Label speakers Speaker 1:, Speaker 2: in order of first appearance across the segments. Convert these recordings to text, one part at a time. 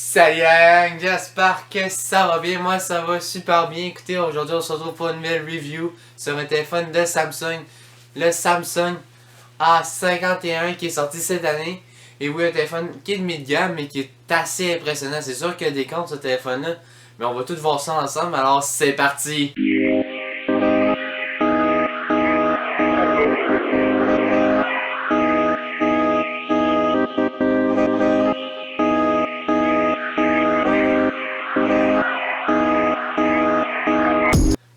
Speaker 1: Salut la gang, j'espère que ça va bien, moi ça va super bien. Écoutez, aujourd'hui on se retrouve pour une nouvelle review sur un téléphone de Samsung, le Samsung A51 qui est sorti cette année. Et oui, un téléphone qui est de mid-gamme mais qui est assez impressionnant. C'est sûr qu'il y a des comptes ce téléphone-là, mais on va tout voir ça ensemble, alors c'est parti!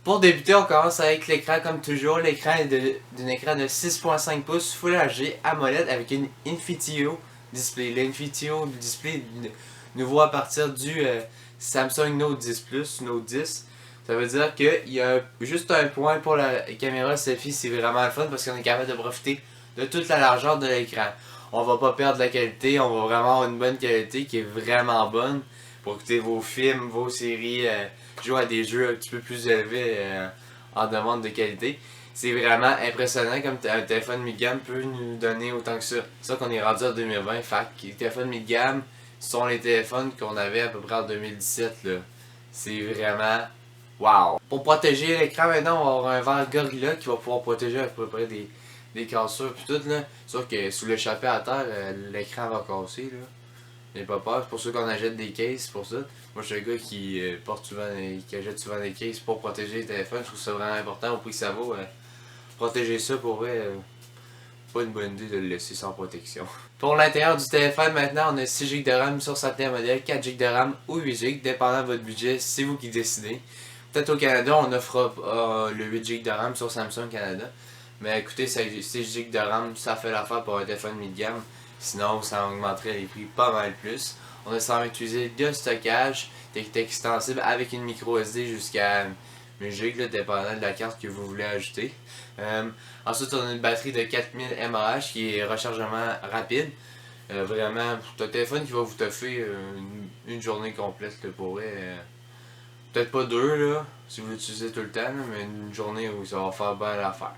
Speaker 1: Pour débuter, on commence avec l'écran comme toujours. L'écran est d'un écran de 6.5 pouces Full HD AMOLED avec une Infinito Display. L'Infinito Display nouveau à partir du Samsung Note 10 Plus, Note 10. Ça veut dire qu'il y a juste un point pour la caméra selfie, c'est vraiment le fun parce qu'on est capable de profiter de toute la largeur de l'écran. On va pas perdre la qualité, on va vraiment avoir une bonne qualité qui est vraiment bonne pour écouter vos films, vos séries, jouer à des jeux un petit peu plus élevés en demande de qualité. C'est vraiment impressionnant comme un téléphone mid-gamme peut nous donner autant que ça. C'est ça qu'on est rendu en 2020. Fait que les téléphones mid-gamme sont les téléphones qu'on avait à peu près en 2017. Là. C'est vraiment wow! Pour protéger l'écran maintenant, on va avoir un verre Gorilla qui va pouvoir protéger à peu près des cassures puis tout là. Sauf que sous l'échappée à terre, l'écran va casser là. N'ayez pas peur, c'est pour ceux qu'on achète des cases pour ça. Moi je suis un gars qui porte souvent qui achète souvent des cases pour protéger les téléphones. Je trouve ça vraiment important au prix que ça vaut. Protéger ça pour vrai, pas une bonne idée de le laisser sans protection. Pour l'intérieur du téléphone maintenant, on a 6 Go de RAM sur certains modèles, 4 Go de RAM ou 8 Go, dépendant de votre budget, c'est vous qui décidez. Peut-être au Canada, on offre le 8 Go de RAM sur Samsung Canada. Mais écoutez, 6 Go de RAM, ça fait l'affaire pour un téléphone mid-gamme. Sinon, ça augmenterait les prix pas mal plus. On a 128 Go de stockage, qui est extensible avec une micro SD jusqu'à 1 Go, dépendant de la carte que vous voulez ajouter. Ensuite, on a une batterie de 4000 mAh qui est rechargement rapide. Vraiment, c'est un téléphone qui va vous toffer une journée complète là, pour vrai. Peut-être pas deux là, si vous l'utilisez tout le temps, là, mais une journée où ça va faire bien l'affaire.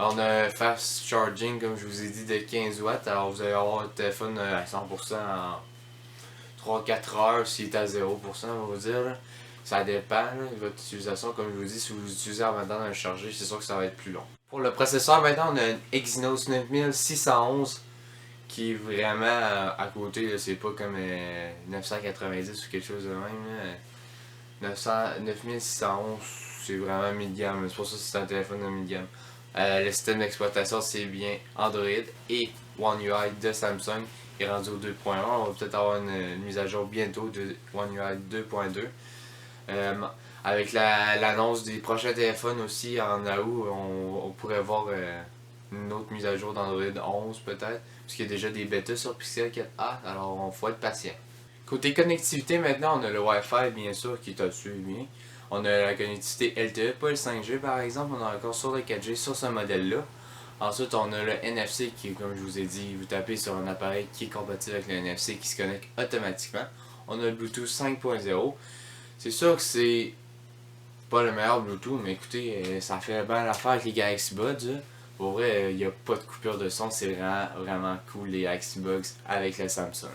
Speaker 1: On a un fast charging, comme je vous ai dit, de 15 watts. Alors vous allez avoir le téléphone à 100% en 3-4 heures s'il est à 0%, on va dire. Là. Ça dépend là, de votre utilisation. Comme je vous dis, si vous l'utilisez en maintenant de le charger, c'est sûr que ça va être plus long. Pour le processeur, maintenant, on a un Exynos 9611 qui est vraiment à côté. C'est pas comme 990 ou quelque chose de même. 9611, c'est vraiment mid-gamme. C'est pour ça que c'est un téléphone de mid-gamme. Le système d'exploitation, c'est bien Android et One UI de Samsung. Il est rendu au 2.1. On va peut-être avoir une mise à jour bientôt de One UI 2.2. Avec l'annonce des prochains téléphones aussi en août, on pourrait voir une autre mise à jour d'Android 11 peut-être. Parce qu'il y a déjà des bêtas sur Pixel 4a, alors il faut être patient. Côté connectivité, maintenant, on a le Wi-Fi, bien sûr, qui est au-dessus bien. On a la connectivité LTE, pas le 5G par exemple, on est encore sur le 4G sur ce modèle-là. Ensuite, on a le NFC qui, comme je vous ai dit, vous tapez sur un appareil qui est compatible avec le NFC qui se connecte automatiquement. On a le Bluetooth 5.0. C'est sûr que c'est pas le meilleur Bluetooth, mais écoutez, ça fait bien l'affaire avec les Galaxy Buds. Pour vrai, il n'y a pas de coupure de son, c'est vraiment cool les Galaxy Buds avec le Samsung.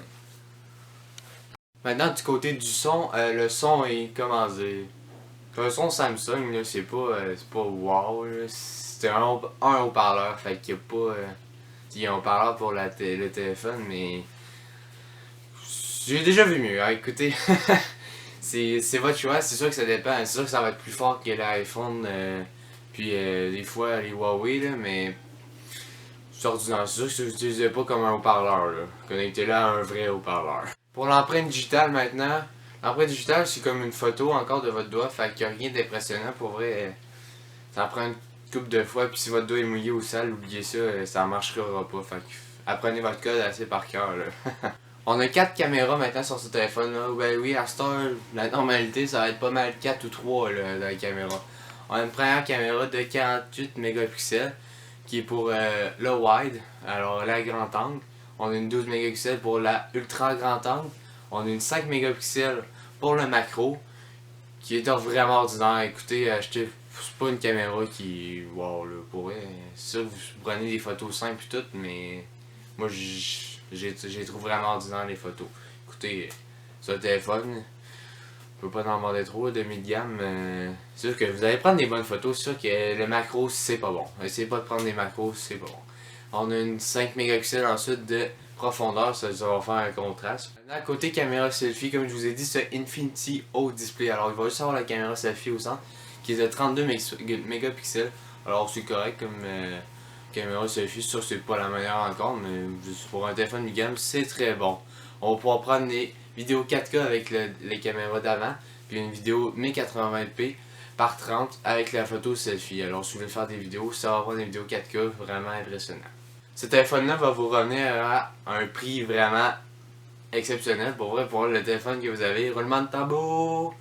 Speaker 1: Maintenant, du côté du son, le son est, comment dire, le son Samsung, là, c'est pas wow, là. C'est un haut-parleur, fait qu'il y a pas, il y a un haut-parleur pour le téléphone, mais j'ai déjà vu mieux, hein, écoutez, c'est votre choix, c'est sûr que ça dépend, c'est sûr que ça va être plus fort que l'iPhone, puis des fois les Huawei, là, mais c'est ordinaire, c'est sûr que je l'utilisais pas comme un haut-parleur, là, connectez-le à un vrai haut-parleur. Pour l'empreinte digitale maintenant, l'empreinte digitale c'est comme une photo encore de votre doigt, fait qu'il n'y a rien d'impressionnant pour vrai. Ça prend une couple de fois, puis si votre doigt est mouillé ou sale, oubliez ça, ça marchera pas. Fait que apprenez votre code assez par cœur là. On a 4 caméras maintenant sur ce téléphone là. Ben oui, à cette heure, la normalité ça va être pas mal 4 ou 3 là, dans les caméras. On a une première caméra de 48 mégapixels qui est pour le wide, alors la grand angle. On a une 12 mégapixels pour la ultra grand angle. On a une 5 mégapixels pour le macro, qui est vraiment ordinaire. Écoutez, achetez, c'est pas une caméra qui. Wow, là, pour vrai. C'est sûr, vous prenez des photos simples et tout, mais moi, j'ai trouvé vraiment ordinaire les photos. Écoutez, sur le téléphone. Je peux pas en demander trop de mid-gamme. C'est sûr que vous allez prendre des bonnes photos. C'est sûr que le macro, c'est pas bon. Essayez pas de prendre des macros, c'est pas bon. On a une 5 mégapixels ensuite de profondeur, ça va faire un contraste. Maintenant, côté caméra selfie, comme je vous ai dit, c'est Infinity Haut Display. Alors, il va juste avoir la caméra selfie au centre, qui est de 32 mégapixels. Alors, c'est correct comme caméra selfie. Ça, c'est pas la meilleure encore, mais pour un téléphone mid-gamme, c'est très bon. On va pouvoir prendre des vidéos 4K avec les caméras d'avant, puis une vidéo 1080p par 30 avec la photo selfie. Alors, si vous voulez faire des vidéos, ça va prendre des vidéos 4K vraiment impressionnantes. Ce téléphone-là va vous revenir à un prix vraiment exceptionnel. Pour vrai, pour le téléphone que vous avez, roulement de tambour,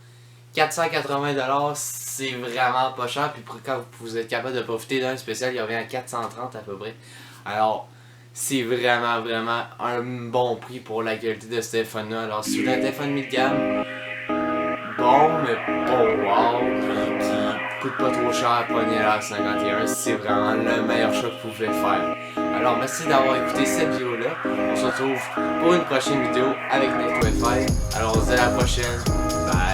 Speaker 1: 480$, c'est vraiment pas cher. Puis quand vous êtes capable de profiter d'un spécial, il revient à 430 à peu près. Alors, c'est vraiment un bon prix pour la qualité de ce téléphone-là. Alors, si vous avez un téléphone mid-gamme, bon, mais pas wow, qui coûte pas trop cher, prenez la 51, c'est vraiment le meilleur choix que vous pouvez faire. Alors, merci d'avoir écouté cette vidéo-là. On se retrouve pour une prochaine vidéo avec NetWiFi. Alors, on se dit à la prochaine. Bye!